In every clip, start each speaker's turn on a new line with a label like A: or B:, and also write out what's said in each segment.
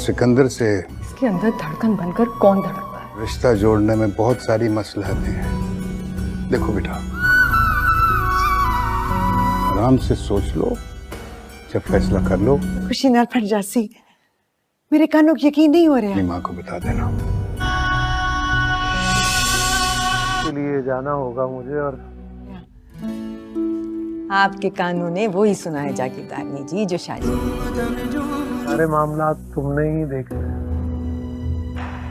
A: सिकंदर से
B: इसके अंदर धड़कन बनकर कौन धड़कता है?
A: रिश्ता जोड़ने में बहुत सारी मसलहतें हैं। देखो बेटा, आराम से सोच लो, जब फैसला कर लो।
C: खुशी नाल फट जासी, मेरे कानों को यकीन नहीं हो रहा।
A: अपनी माँ को बता देना।
D: के लिए जाना होगा मुझे, और
C: आपके कानों ने वो ही सुनाया जागीरदारनी जी जो शादी।
D: सारे मामला तुमने ही देखे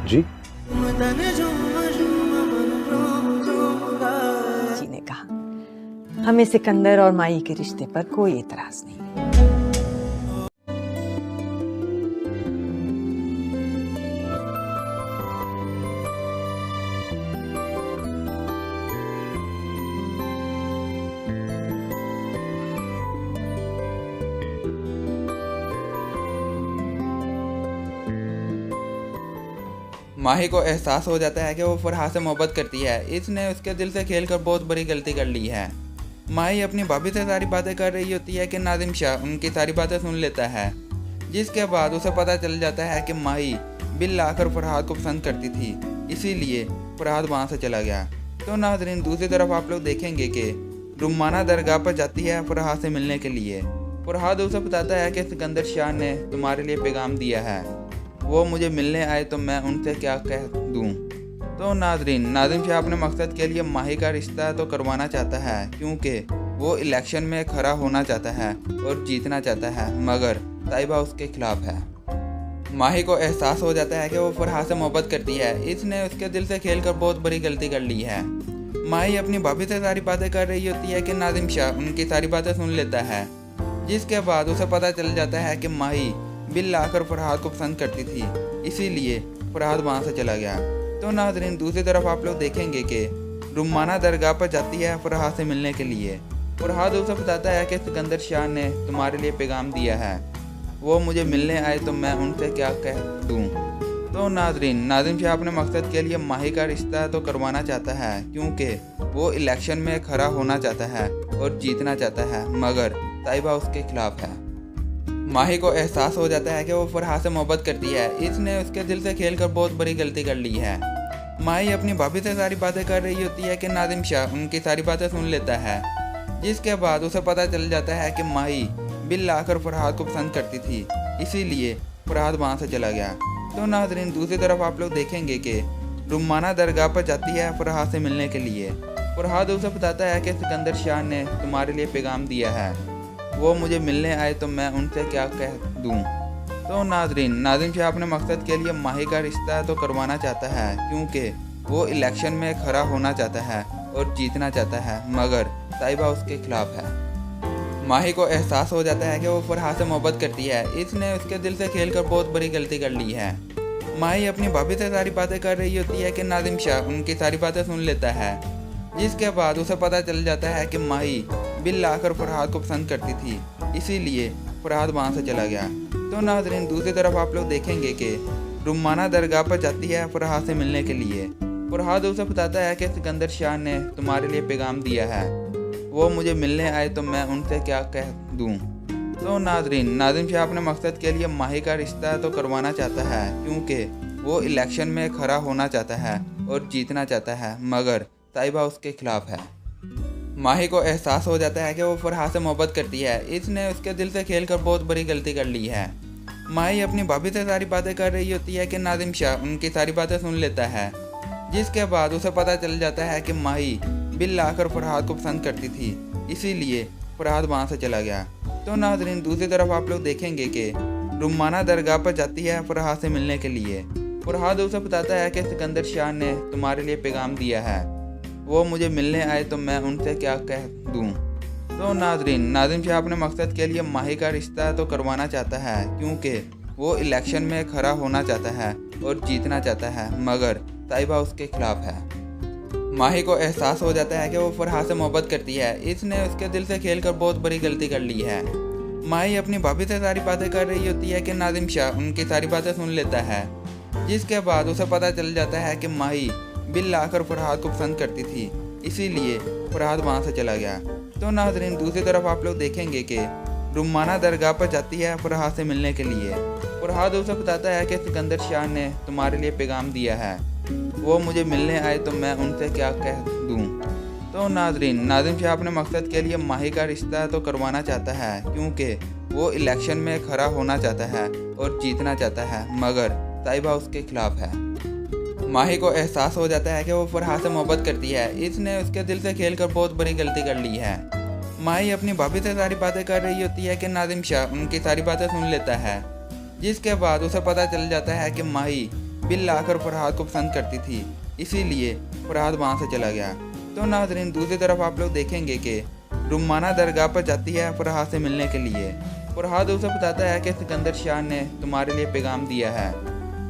A: जी।
C: जी ने कहा हमें सिकंदर और माई के रिश्ते पर कोई एतराज नहीं।
E: माही को एहसास हो जाता है कि वो फरहा से मोहब्बत करती है। इसने उसके दिल से खेलकर बहुत बड़ी गलती कर ली है। माही अपनी भाभी से सारी बातें कर रही होती है कि नादिम शाह उनकी सारी बातें सुन लेता है, जिसके बाद उसे पता चल जाता है कि माही बिल आकर फरहाद को पसंद करती थी, इसीलिए फरहाद वहाँ से चला गया। तो नाज़रीन, दूसरी तरफ आप लोग देखेंगे कि रुमाना दरगाह पर जाती है फरहाद से मिलने के लिए। फरहाद उसे बताता है कि सिकंदर शाह ने तुम्हारे लिए पैगाम दिया है, वो मुझे मिलने आए तो मैं उनसे क्या कह दूं। तो नाज़रीन, नादिम शाह अपने मकसद के लिए माही का रिश्ता तो करवाना चाहता है, क्योंकि वो इलेक्शन में खड़ा होना चाहता है और जीतना चाहता है, मगर ताइबा उसके खिलाफ है। माही को एहसास हो जाता है कि वो फरहा से मोहब्बत करती है। इसने उसके दिल से खेलकर बहुत बड़ी गलती कर ली है। माही अपनी भाभी से सारी बातें कर रही होती है कि नादिम शाह उनकी सारी बातें सुन लेता है, जिसके बाद उसे पता चल जाता है कि माही बिल आकर फरहाद को पसंद करती थी, इसीलिए फरहाद वहाँ से चला गया। तो नाज़रीन, दूसरी तरफ आप लोग देखेंगे कि रुमाना दरगाह पर जाती है फरहाद से मिलने के लिए। फरहाद उसे बताता है कि सिकंदर शाह ने तुम्हारे लिए पैगाम दिया है, वो मुझे मिलने आए तो मैं उनसे क्या कह दूँ। तो नाज़रीन, नादिम शाह अपने मकसद के लिए माही का रिश्ता तो करवाना चाहता है, क्योंकि वो इलेक्शन में खड़ा होना चाहता है और जीतना चाहता है, मगर ताइबा उसके खिलाफ है। माही को एहसास हो जाता है कि वो फरहा से मोहब्बत करती है। इसने उसके दिल से खेलकर बहुत बड़ी गलती कर ली है। माही अपनी भाभी से सारी बातें कर रही होती है कि नादिम शाह उनकी सारी बातें सुन लेता है, जिसके बाद उसे पता चल जाता है कि माही बिल आकर फरहाद को पसंद करती थी, इसीलिए फरहाद वहाँ से चला गया। तो नाज़रीन, दूसरी तरफ आप लोग देखेंगे कि रुमाना दरगाह पर जाती है फरहाद से मिलने के लिए। फरहाद उसे बताता है कि सिकंदर शाह ने तुम्हारे लिए पैगाम दिया है, वो मुझे मिलने आए तो मैं उनसे क्या कह दूँ। तो नाज़रीन, नादिम शाह अपने मकसद के लिए माही का रिश्ता तो करवाना चाहता है, क्योंकि वो इलेक्शन में खड़ा होना चाहता है और जीतना चाहता है, मगर ताइबा उसके खिलाफ है। माही को एहसास हो जाता है कि वो फरहा से मोहब्बत करती है। इसने उसके दिल से खेलकर बहुत बड़ी गलती कर ली है। माही अपनी भाभी से सारी बातें कर रही होती है कि नादिम शाह उनकी सारी बातें सुन लेता है, जिसके बाद उसे पता चल जाता है कि माही बिल आकर फरहाद को पसंद करती थी, इसीलिए फरहाद वहाँ से चला गया। तो नाज़रीन, दूसरी तरफ आप लोग देखेंगे कि रुमाना दरगाह पर जाती है फरहाद से मिलने के लिए। फरहाद उसे बताता है कि सिकंदर शाह ने तुम्हारे लिए पैगाम दिया है, वो मुझे मिलने आए तो मैं उनसे क्या कह दूँ। तो नाज़रीन, नादिम शाह अपने मकसद के लिए माही का रिश्ता तो करवाना चाहता है, क्योंकि वो इलेक्शन में खड़ा होना चाहता है और जीतना चाहता है, मगर ताइबा उसके खिलाफ है। माही को एहसास हो जाता है कि वो फरहा से मोहब्बत करती है। इसने उसके दिल से खेलकर बहुत बड़ी गलती कर ली है। माही अपनी भाभी से सारी बातें कर रही होती है कि नादिम शाह उनकी सारी बातें सुन लेता है, जिसके बाद उसे पता चल जाता है कि माही बिल आकर फरहाद को पसंद करती थी, इसीलिए फरहाद वहाँ से चला गया। तो नाज़रीन, दूसरी तरफ आप लोग देखेंगे कि रुमाना दरगाह पर जाती है फरहाद से मिलने के लिए। फरहाद उसे बताता है कि सिकंदर शाह ने तुम्हारे लिए पैगाम दिया है, वो मुझे मिलने आए तो मैं उनसे क्या कह दूँ। तो नाज़रीन, नादिम शाह अपने मकसद के लिए माही का रिश्ता तो करवाना चाहता है, क्योंकि वो इलेक्शन में खड़ा होना चाहता है और जीतना चाहता है, मगर ताइबा उसके खिलाफ है। माही को एहसास हो जाता है कि वो फरहा से मोहब्बत करती है। इसने उसके दिल से खेलकर बहुत बड़ी गलती कर ली है। माही अपनी भाभी से सारी बातें कर रही होती है कि नादिम शाह उनकी सारी बातें सुन लेता है, जिसके बाद उसे पता चल जाता है कि माही बिल आकर फरहाद को पसंद करती थी, इसीलिए फरहाद वहाँ से चला गया। तो नाज़रीन, दूसरी तरफ आप लोग देखेंगे कि रुमाना दरगाह पर जाती है फरहाद से मिलने के लिए। फरहाद उसे बताता है कि सिकंदर शाह ने तुम्हारे लिए पैगाम दिया है, वो मुझे मिलने आए तो मैं उनसे क्या कह दूँ। तो नाजरीन, नाज़िम शाह अपने मकसद के लिए माही का रिश्ता तो करवाना चाहता है, क्योंकि वो इलेक्शन में खड़ा होना चाहता है और जीतना चाहता है, मगर ताइबा उसके खिलाफ है। माही को एहसास हो जाता है कि वो फरहाद से मोहब्बत करती है, इसने उसके दिल से खेलकर बहुत बड़ी गलती कर ली है। माही अपनी भाभी से सारी बातें कर रही होती है कि नाज़िम शाह उनकी सारी बातें सुन लेता है, जिसके बाद उसे पता चल जाता है कि माही बिल आकर फरहाद को पसंद करती थी, इसीलिए फरहाद वहाँ से चला गया। तो नाज़रीन, दूसरी तरफ आप लोग देखेंगे कि रुमाना दरगाह पर जाती है फरहाद से मिलने के लिए। फरहाद उसे बताता है कि सिकंदर शाह ने तुम्हारे लिए पैगाम दिया है,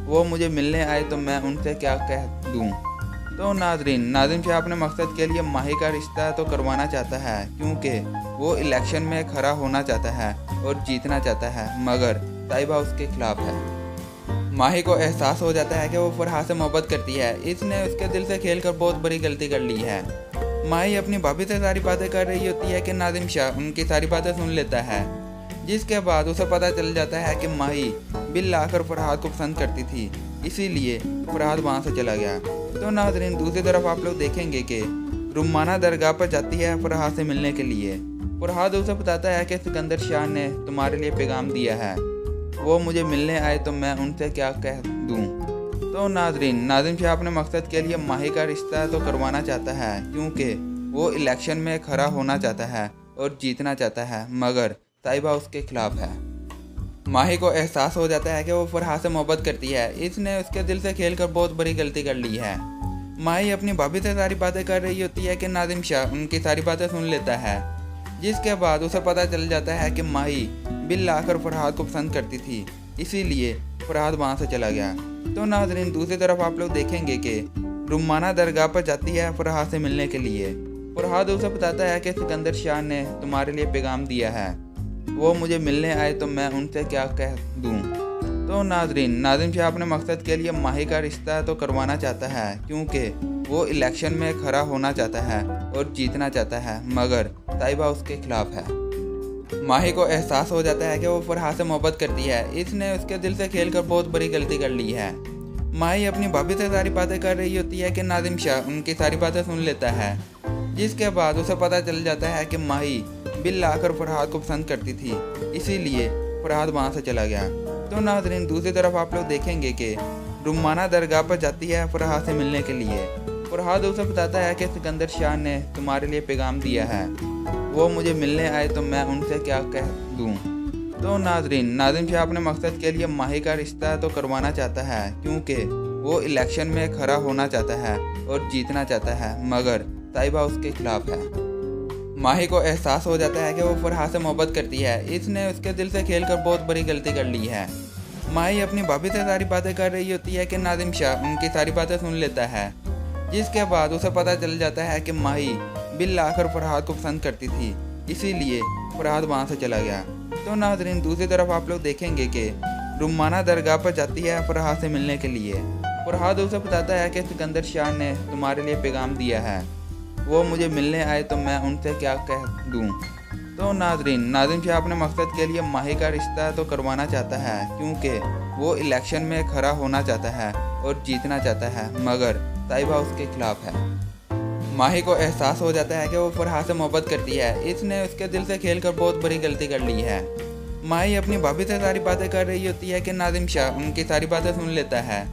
E: वो मुझे मिलने आए तो मैं उनसे क्या कह दूँ। तो नाज़रीन, नाज़िम शाह अपने मकसद के लिए माही का रिश्ता तो करवाना चाहता है, क्योंकि वो इलेक्शन में खड़ा होना चाहता है और जीतना चाहता है, मगर ताइबा उसके खिलाफ है। माही को एहसास हो जाता है कि वो फरहाद से मोहब्बत करती है, इसने उसके दिल से खेलकर बहुत बड़ी गलती कर ली है। माही अपनी भाभी से सारी बातें कर रही होती है कि नाज़िम शाह उनकी सारी बातें सुन लेता है, जिसके बाद उसे पता चल जाता है कि माही बिल आकर फरहाद को पसंद करती थी, इसीलिए फरहाद वहाँ से चला गया। तो नाज़रीन, दूसरी तरफ आप लोग देखेंगे कि रुमाना दरगाह पर जाती है फरहाद से मिलने के लिए। फरहाद उसे बताता है कि सिकंदर शाह ने तुम्हारे लिए पैगाम दिया है, वो मुझे मिलने आए तो मैं उनसे क्या कह दूँ। तो नाज़रीन, नाज़िम शाह अपने मकसद के लिए माही का रिश्ता तो करवाना चाहता है, क्योंकि वो इलेक्शन में खड़ा होना चाहता है और जीतना चाहता है, मगर ताइबा उसके खिलाफ है। माही को एहसास हो जाता है कि वो फरहाद से मोहब्बत करती है, इसने उसके दिल से खेलकर बहुत बड़ी गलती कर ली है। माही अपनी भाभी से सारी बातें कर रही होती है कि नाज़िम शाह उनकी सारी बातें सुन लेता है, जिसके बाद उसे पता चल जाता है कि माही बिल आकर फरहाद को पसंद करती थी, इसीलिए फरहाद वहाँ से चला गया। तो नाज़रीन, दूसरी तरफ आप लोग देखेंगे कि रुमाना दरगाह पर जाती है फरहाद से मिलने के लिए। फरहाद उसे बताता है कि सिकंदर शाह ने तुम्हारे लिए पैगाम दिया है, वो मुझे मिलने आए तो मैं उनसे क्या कह दूँ। तो नाज़रीन, नाज़िम शाह अपने मकसद के लिए माही का रिश्ता तो करवाना चाहता है, क्योंकि वो इलेक्शन में खड़ा होना चाहता है और जीतना चाहता है, मगर ताइबा उसके खिलाफ है। माही को एहसास हो जाता है कि वो फरहाद से मोहब्बत करती है, इसने उसके दिल से खेलकर बहुत बड़ी गलती कर ली है। माही अपनी भाभी से सारी बातें कर रही होती है कि नाज़िम शाह उनकी सारी बातें सुन लेता है, जिसके बाद उसे पता चल जाता है कि माही बिल आकर फरहाद को पसंद करती थी, इसीलिए फरहाद वहाँ से चला गया। तो नाज़रीन, दूसरी तरफ आप लोग देखेंगे कि रुमाना दरगाह पर जाती है फरहाद से मिलने के लिए। फरहाद उसे बताता है कि सिकंदर शाह ने तुम्हारे लिए पैगाम दिया है, वो मुझे मिलने आए तो मैं उनसे क्या कह दूँ। तो नाज़रीन, नाज़िम शाह अपने मकसद के लिए माही का रिश्ता तो करवाना चाहता है, क्योंकि वो इलेक्शन में खड़ा होना चाहता है और जीतना चाहता है, मगर ताइबा उसके खिलाफ है। माही को एहसास हो जाता है कि वो फरहाद से मोहब्बत करती है, इसने उसके दिल से खेलकर बहुत बड़ी गलती कर ली है। माही अपनी भाभी से सारी बातें कर रही होती है कि नाज़िम शाह उनकी सारी बातें सुन लेता है, जिसके बाद उसे पता चल जाता है कि माही बिल आकर फरहाद को पसंद करती थी, इसीलिए फरहाद वहाँ से चला गया। तो नाज़रीन, दूसरी तरफ आप लोग देखेंगे कि रुमाना दरगाह पर जाती है फरहाद से मिलने के लिए। फरहाद उसे बताता है कि सिकंदर शाह ने तुम्हारे लिए पैगाम दिया है, वो मुझे मिलने आए तो मैं उनसे क्या कह दूँ। तो नाज़रीन, नाज़िम शाह अपने मकसद के लिए माही का रिश्ता तो करवाना चाहता है, क्योंकि वो इलेक्शन में खड़ा होना चाहता है और जीतना चाहता है, मगर ताइबा उसके खिलाफ है। माही को एहसास हो जाता है कि वो फरहाद से मोहब्बत करती है, इसने उसके दिल से खेलकर बहुत बड़ी गलती कर ली है। माही अपनी भाभी से सारी बातें कर रही होती है कि नाज़िम शाह उनकी सारी बातें सुन लेता है,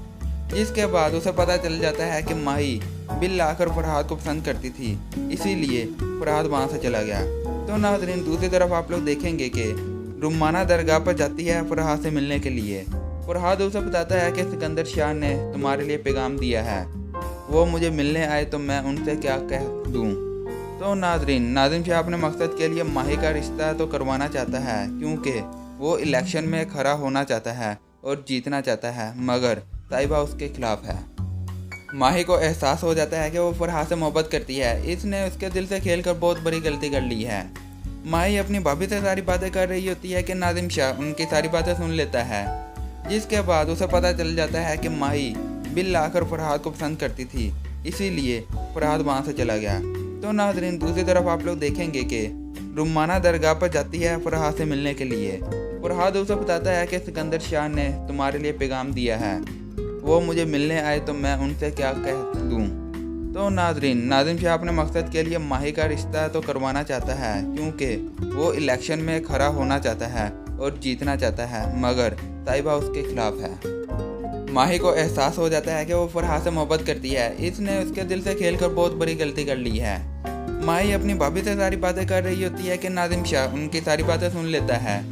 E: जिसके बाद उसे पता चल जाता है कि माही बिल आकर फरहाद को पसंद करती थी, इसीलिए फरहाद वहाँ से चला गया। तो नाज़रीन, दूसरी तरफ आप लोग देखेंगे कि रुमाना दरगाह पर जाती है फरहाद से मिलने के लिए। फरहाद उसे बताता है कि सिकंदर शाह ने तुम्हारे लिए पैगाम दिया है, वो मुझे मिलने आए तो मैं उनसे क्या कह दूँ। तो नाज़रीन, नाज़िम शाह अपने मकसद के लिए माही का रिश्ता तो करवाना चाहता है, क्योंकि वो इलेक्शन में खड़ा होना चाहता है और जीतना चाहता है, मगर ताइबा उसके खिलाफ है। माही को एहसास हो जाता है कि वो फरहाद से मोहब्बत करती है, इसने उसके दिल से खेलकर बहुत बड़ी गलती कर ली है। माही अपनी भाभी से सारी बातें कर रही होती है कि नाज़िम शाह उनकी सारी बातें सुन लेता है, जिसके बाद उसे पता चल जाता है कि माही बिल आकर फरहाद को पसंद करती थी, इसीलिए फरहाद वहाँ से चला गया। तो नाज़रीन, दूसरी तरफ आप लोग देखेंगे कि रुमाना दरगाह पर जाती है फरहाद से मिलने के लिए। फरहाद उसे बताता है कि सिकंदर शाह ने तुम्हारे लिए पैगाम दिया है, वो मुझे मिलने आए तो मैं उनसे क्या कह दूँ। तो नाज़रीन शाह अपने मकसद के लिए माही का रिश्ता तो करवाना चाहता है, क्योंकि वो इलेक्शन में खड़ा होना चाहता है और जीतना चाहता है, मगर ताइबा उसके खिलाफ है। माही को एहसास हो जाता है कि वो फरहाद से मोहब्बत करती है, इसने उसके दिल से खेलकर बहुत बड़ी गलती कर ली है। माही अपनी भाभी से सारी बातें कर रही होती है कि नाज़िम शाह उनकी सारी बातें सुन लेता है,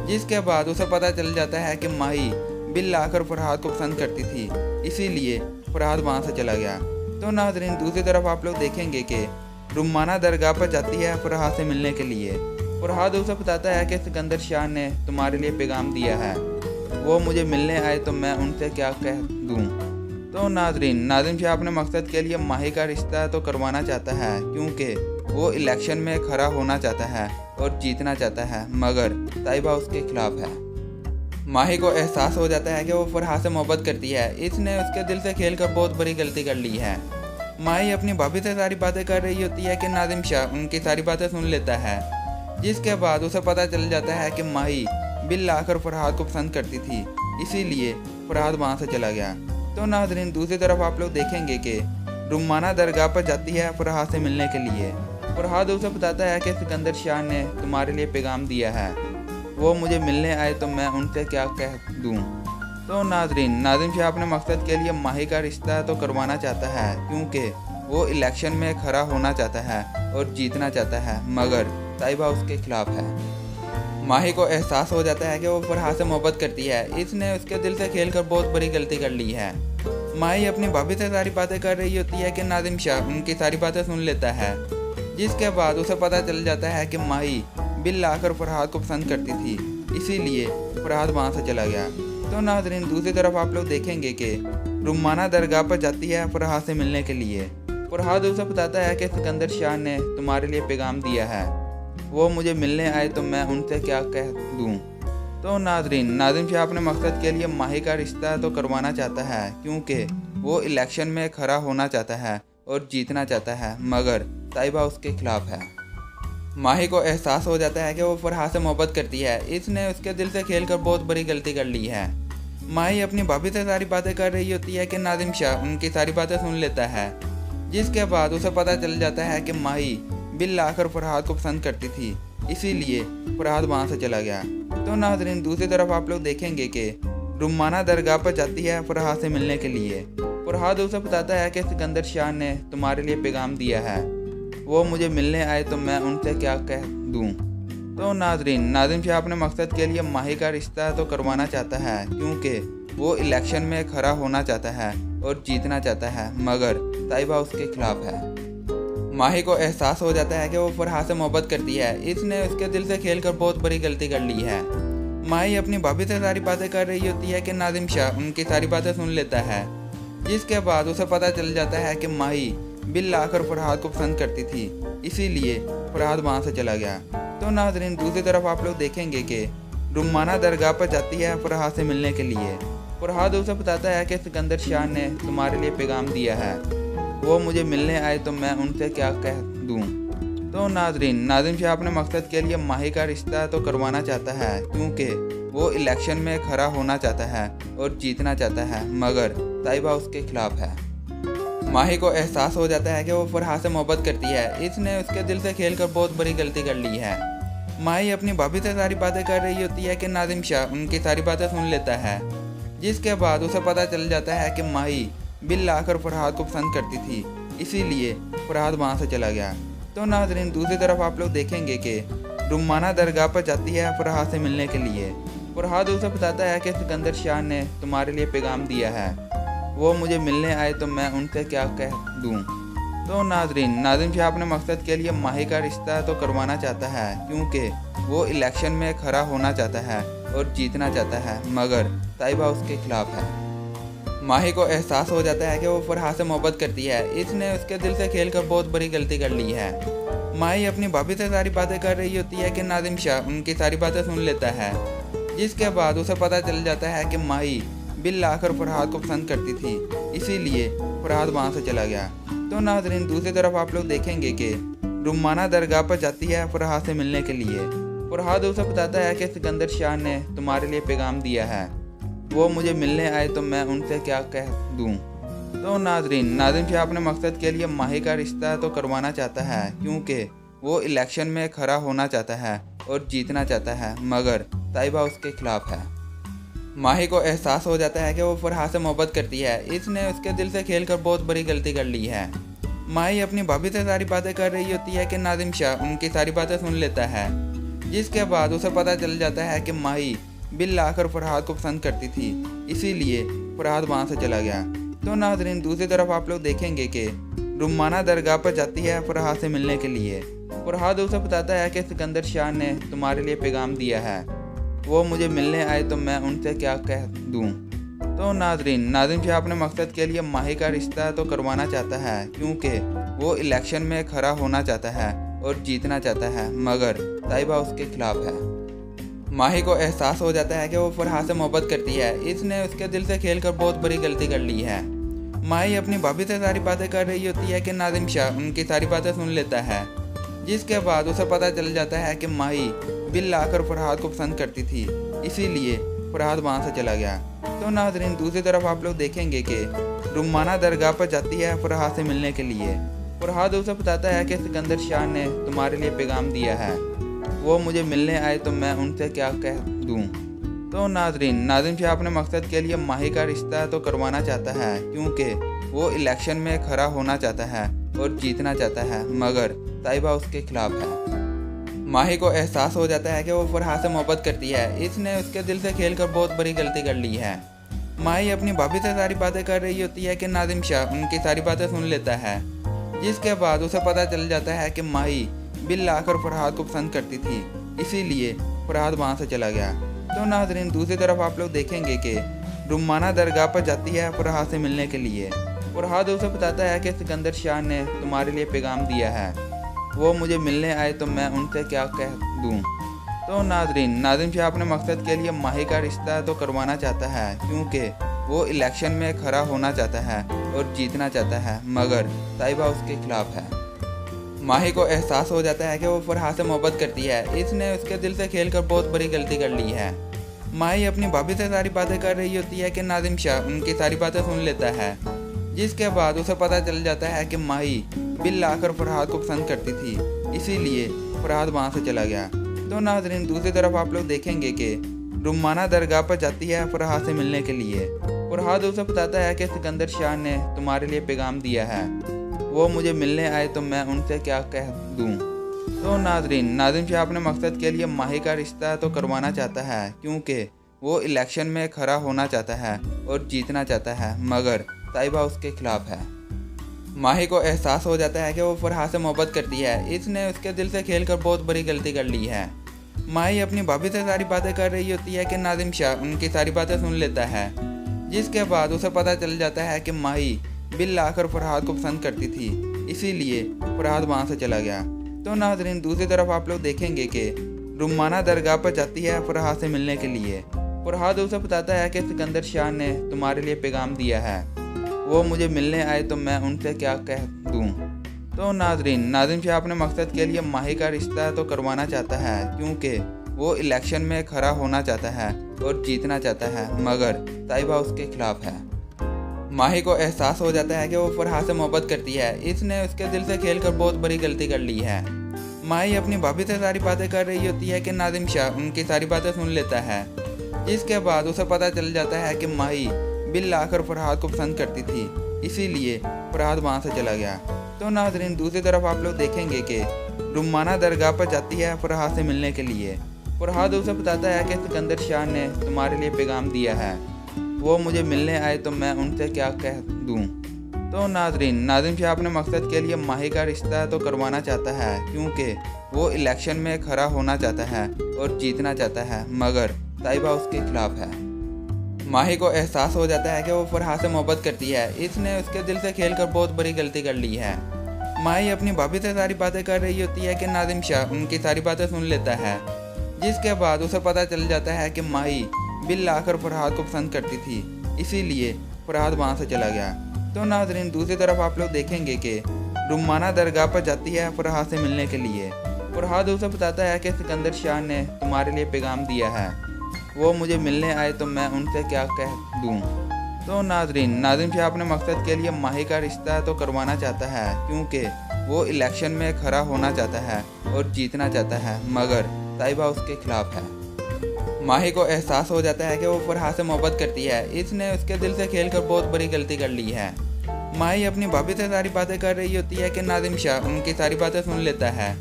E: जिसके बाद उसे पता चल जाता है कि माही बिल लाकर फरहाद को पसंद करती थी, इसीलिए फरहाद वहाँ से चला गया। तो नाज़रीन दूसरी तरफ आप लोग देखेंगे कि रुमाना दरगाह पर जाती है फरहाद से मिलने के लिए। फरहाद उसे बताता है कि सिकंदर शाह ने तुम्हारे लिए पैगाम दिया है, वो मुझे मिलने आए तो मैं उनसे क्या कह दूँ। तो नाज़िम शाह अपने मकसद के लिए माही का रिश्ता तो करवाना चाहता है, क्योंकि वो इलेक्शन में खड़ा होना चाहता है और जीतना चाहता है, मगर ताइबा उसके खिलाफ है। माही को एहसास हो जाता है कि वो फरहाद से मोहब्बत करती है, इसने उसके दिल से खेलकर बहुत बड़ी गलती कर ली है। माही अपनी भाभी से सारी बातें कर रही होती है कि नाज़िम शाह उनकी सारी बातें सुन लेता है, जिसके बाद उसे पता चल जाता है कि माही बिल लाकर फरहाद को पसंद करती थी, इसीलिए फरहाद वहाँ से चला गया। तो नाज़रीन दूसरी तरफ आप लोग देखेंगे कि रुमाना दरगाह पर जाती है फरहाद से मिलने के लिए। फरहाद उसे बताता है कि सिकंदर शाह ने तुम्हारे लिए पैगाम दिया है, वो मुझे मिलने आए तो मैं उनसे क्या कह दूँ। तो नाज़िम शाह अपने मकसद के लिए माही का रिश्ता तो करवाना चाहता है, क्योंकि वो इलेक्शन में खड़ा होना चाहता है और जीतना चाहता है, मगर ताइबा उसके खिलाफ है। माही को एहसास हो जाता है कि वो फरहाद से मोहब्बत करती है, इसने उसके दिल से खेलकर बहुत बड़ी गलती कर ली है। माही अपनी भाभी से सारी बातें कर रही होती है कि नाज़िम शाह उनकी सारी बातें सुन लेता है, जिसके बाद उसे पता चल जाता है कि माही बिल लाकर फरहाद को पसंद करती थी, इसीलिए फरहाद वहाँ से चला गया। तो नाज़रीन दूसरी तरफ आप लोग देखेंगे कि रुमाना दरगाह पर जाती है फरहाद से मिलने के लिए। फरहाद उसे बताता है कि सिकंदर शाह ने तुम्हारे लिए पैगाम दिया है, वो मुझे मिलने आए तो मैं उनसे क्या कह दूँ। तो नाज़िम शाह अपने मकसद के लिए माही का रिश्ता तो करवाना चाहता है, क्योंकि वो इलेक्शन में खड़ा होना चाहता है और जीतना चाहता है, मगर ताइबा उसके खिलाफ है। माही को एहसास हो जाता है कि वो फरहाद से मोहब्बत करती है, इसने उसके दिल से खेलकर बहुत बड़ी गलती कर ली है। माही अपनी भाभी से सारी बातें कर रही होती है कि नाज़िम शाह उनकी सारी बातें सुन लेता है, जिसके बाद उसे पता चल जाता है कि माही बिल लाकर फरहाद को पसंद करती थी, इसीलिए फरहाद वहाँ से चला गया। तो नाज़रीन दूसरी तरफ आप लोग देखेंगे कि रुमाना दरगाह पर जाती है फरहाद से मिलने के लिए। फरहाद उसे बताता है कि सिकंदर शाह ने तुम्हारे लिए पैगाम दिया है, वो मुझे मिलने आए तो मैं उनसे क्या कह दूँ। तो नाज़िम शाह अपने मकसद के लिए माही का रिश्ता तो करवाना चाहता है, क्योंकि वो इलेक्शन में खड़ा होना चाहता है और जीतना चाहता है, मगर ताइबा उसके खिलाफ है। माही को एहसास हो जाता है कि वो फरहाद से मोहब्बत करती है, इसने उसके दिल से खेलकर बहुत बड़ी गलती कर ली है। माही अपनी भाभी से सारी बातें कर रही होती है कि नाज़िम शाह उनकी सारी बातें सुन लेता है, जिसके बाद उसे पता चल जाता है कि माही बिल लाकर फरहाद को पसंद करती थी, इसीलिए फरहाद वहाँ से चला गया। तो नाज़रीन दूसरी तरफ आप लोग देखेंगे कि रुमाना दरगाह पर जाती है फरहाद से मिलने के लिए। फरहाद उसे बताता है कि सिकंदर शाह ने तुम्हारे लिए पैगाम दिया है, वो मुझे मिलने आए तो मैं उनसे क्या कह दूँ। तो नाज़िम शाह अपने मकसद के लिए माही का रिश्ता तो करवाना चाहता है, क्योंकि वो इलेक्शन में खड़ा होना चाहता है और जीतना चाहता है, मगर ताइबा उसके खिलाफ है। माही को एहसास हो जाता है कि वो फरहाद से मोहब्बत करती है, इसने उसके दिल से खेलकर बहुत बड़ी गलती कर ली है। माही अपनी भाभी से सारी बातें कर रही होती है कि नाज़िम शाह उनकी सारी बातें सुन लेता है, जिसके बाद उसे पता चल जाता है कि माही बिल लाकर फरहाद को पसंद करती थी, इसीलिए फरहाद वहाँ से चला गया। तो नाज़रीन दूसरी तरफ आप लोग देखेंगे कि रुमाना दरगाह पर जाती है फरहाद से मिलने के लिए। फरहाद उसे बताता है कि सिकंदर शाह ने तुम्हारे लिए पैगाम दिया है, वो मुझे मिलने आए तो मैं उनसे क्या कह दूँ। तो नाज़िम शाह अपने मकसद के लिए माही का रिश्ता तो करवाना चाहता है, क्योंकि वो इलेक्शन में खड़ा होना चाहता है और जीतना चाहता है, मगर ताइबा उसके खिलाफ है। माही को एहसास हो जाता है कि वो फरहाद से मोहब्बत करती है, इसने उसके दिल से खेलकर बहुत बड़ी गलती कर ली है। माही अपनी भाभी से सारी बातें कर रही होती है कि नाज़िम शाह उनकी सारी बातें सुन लेता है, जिसके बाद उसे पता चल जाता है कि माही बिल लाकर फरहाद को पसंद करती थी, इसीलिए फरहाद वहाँ से चला गया। तो नाज़रीन दूसरी तरफ आप लोग देखेंगे कि रुमाना दरगाह पर जाती है फरहाद से मिलने के लिए। फरहाद उसे बताता है कि सिकंदर शाह ने तुम्हारे लिए पैगाम दिया है, वो मुझे मिलने आए तो मैं उनसे क्या कह दूं। तो नाजरीन, नादिम शाह अपने मकसद के लिए माही का रिश्ता तो करवाना चाहता है, क्योंकि वो इलेक्शन में खड़ा होना चाहता है और जीतना चाहता है, मगर ताइबा उसके खिलाफ है। माही को एहसास हो जाता है कि वो फरहाद से मोहब्बत करती है। इसने उसके दिल से खेलकर बहुत बड़ी गलती कर ली है। माही अपनी भाभी से सारी बातें कर रही होती है कि नादिम शाह उनकी सारी बातें सुन लेता है, जिसके बाद उसे पता चल जाता है कि माही बिल आकर फरहाद को पसंद करती थी, इसीलिए फरहाद वहाँ से चला गया। तो नाजरीन, दूसरी तरफ आप लोग देखेंगे कि रुमाना दरगाह पर जाती है फरहाद से मिलने के लिए। फरहाद उसे बताता है कि सिकंदर शाह ने तुम्हारे लिए पैगाम दिया है, वो मुझे मिलने आए तो मैं उनसे क्या कह दूं। तो नाजरीन, नादिम शाह अपने मकसद के लिए माही का रिश्ता तो करवाना चाहता है, क्योंकि वो इलेक्शन में खड़ा होना चाहता है और जीतना चाहता है, मगर ताइबा उसके खिलाफ है। माही को एहसास हो जाता है कि वो फरहाद से मोहब्बत करती है। इसने उसके दिल से खेलकर बहुत बड़ी गलती कर ली है। माही अपनी भाभी से सारी बातें कर रही होती है कि नादिम शाह उनकी सारी बातें सुन लेता है, जिसके बाद उसे पता चल जाता है कि माही बिल आकर फरहाद को पसंद करती थी, इसीलिए फरहाद वहाँ से चला गया। तो नाजरीन, दूसरी तरफ आप लोग देखेंगे कि रुमाना दरगाह पर जाती है फरहाद से मिलने के लिए। फरहाद उसे बताता है कि सिकंदर शाह ने तुम्हारे लिए पैगाम दिया है, वो मुझे मिलने आए तो मैं उनसे क्या कह दूं। तो नाजरीन, नादिम शाह अपने मकसद के लिए माही का रिश्ता तो करवाना चाहता है, क्योंकि वो इलेक्शन में खड़ा होना चाहता है और जीतना चाहता है, मगर ताइबा उसके खिलाफ है। माही को एहसास हो जाता है कि वो फरहाद से मोहब्बत करती है। इसने उसके दिल से खेलकर बहुत बड़ी गलती कर ली है। माही अपनी भाभी से सारी बातें कर रही होती है कि नादिम शाह उनकी सारी बातें सुन लेता है, जिसके बाद उसे पता चल जाता है कि माही बिल आकर फरहाद को पसंद करती थी, इसीलिए फरहाद वहाँ से चला गया। तो नाजरीन, दूसरी तरफ आप लोग देखेंगे कि रुमाना दरगाह पर जाती है फरहाद से मिलने के लिए। फरहाद उसे बताता है कि सिकंदर शाह ने तुम्हारे लिए पैगाम दिया है, वो मुझे मिलने आए तो मैं उनसे क्या कह दूं। तो नाजरीन, नादिम शाह अपने मकसद के लिए माही का रिश्ता तो करवाना चाहता है, क्योंकि वो इलेक्शन में खड़ा होना चाहता है और जीतना चाहता है, मगर ताइबा उसके खिलाफ है। माही को एहसास हो जाता है कि वो फरहाद से मोहब्बत करती है। इसने उसके दिल से खेलकर बहुत बड़ी गलती कर ली है। माही अपनी भाभी से सारी बातें कर रही होती है कि नादिम शाह उनकी सारी बातें सुन लेता है, जिसके बाद उसे पता चल जाता है कि माही बिल आकर फरहाद को पसंद करती थी, इसीलिए फरहाद वहाँ से चला गया। तो नाजरीन, दूसरी तरफ आप लोग देखेंगे कि रुमाना दरगाह पर जाती है फरहाद से मिलने के लिए। फरहाद उसे बताता है कि सिकंदर शाह ने तुम्हारे लिए पैगाम दिया है, वो मुझे मिलने आए तो मैं उनसे क्या कह दूं। तो नाजरीन, नादिम शाह अपने मकसद के लिए माही का रिश्ता तो करवाना चाहता है, क्योंकि वो इलेक्शन में खड़ा होना चाहता है और जीतना चाहता है, मगर ताइबा उसके खिलाफ है। माही को एहसास हो जाता है कि वो फरहाद से मोहब्बत करती है। इसने उसके दिल से खेलकर बहुत बड़ी गलती कर ली है। माही अपनी भाभी से सारी बातें कर रही होती है कि नादिम शाह उनकी सारी बातें सुन लेता है, जिसके बाद उसे पता चल जाता है कि माही बिल आकर फरहाद को पसंद करती थी, इसीलिए फरहाद वहाँ से चला गया। तो नाजरीन, दूसरी तरफ आप लोग देखेंगे कि रुमाना दरगाह पर जाती है फरहाद से मिलने के लिए। फरहाद उसे बताता है कि सिकंदर शाह ने तुम्हारे लिए पैगाम दिया है, वो मुझे मिलने आए तो मैं उनसे क्या कह दूं। तो नाजरीन, नादिम शाह अपने मकसद के लिए माही का रिश्ता तो करवाना चाहता है, क्योंकि वो इलेक्शन में खड़ा होना चाहता है और जीतना चाहता है, मगर ताइबा उसके खिलाफ है। माही को एहसास हो जाता है कि वो फरहाद से मोहब्बत करती है। इसने उसके दिल से खेलकर बहुत बड़ी गलती कर ली है। माही अपनी भाभी से सारी बातें कर रही होती है कि नादिम शाह उनकी सारी बातें सुन लेता है, जिसके बाद उसे पता चल जाता है कि माही बिल आकर फरहाद को पसंद करती थी, इसीलिए फरहाद वहाँ से चला गया। तो नाजरीन, दूसरी तरफ आप लोग देखेंगे कि रुमाना दरगाह पर जाती है फरहाद से मिलने के लिए। फरहाद उसे बताता है कि सिकंदर शाह ने तुम्हारे लिए पैगाम दिया है, वो मुझे मिलने आए तो मैं उनसे क्या कह दूं। तो नाजरीन, नादिम शाह अपने मकसद के लिए माही का रिश्ता तो करवाना चाहता है, क्योंकि वो इलेक्शन में खड़ा होना चाहता है और जीतना चाहता है, मगर ताइबा उसके खिलाफ है। माही को एहसास हो जाता है कि वो फरहाद से मोहब्बत करती है। इसने उसके दिल से खेलकर बहुत बड़ी गलती कर ली है। माही अपनी भाभी से सारी बातें कर रही होती है कि नादिम शाह उनकी सारी बातें सुन लेता है, जिसके बाद उसे पता चल जाता है कि माही बिल आकर फरहाद को पसंद करती थी, इसीलिए फरहाद वहाँ से चला गया। तो नाजरीन, दूसरी तरफ आप लोग देखेंगे कि रुमाना दरगाह पर जाती है फरहाद से मिलने के लिए। फरहाद उसे बताता है कि सिकंदर शाह ने तुम्हारे लिए पैगाम दिया है, वो मुझे मिलने आए तो मैं उनसे क्या कह दूं। तो नाज़रीन शाह अपने मकसद के लिए माही का रिश्ता तो करवाना चाहता है, क्योंकि वो इलेक्शन में खड़ा होना चाहता है और जीतना चाहता है, मगर ताइबा उसके खिलाफ है। माही को एहसास हो जाता है कि वो फरहाद से मोहब्बत करती है, इसने उसके दिल से खेलकर बहुत बड़ी गलती कर ली है। माही अपनी भाभी से सारी बातें कर रही होती है कि नादिम शाह उनकी सारी बातें सुन लेता है,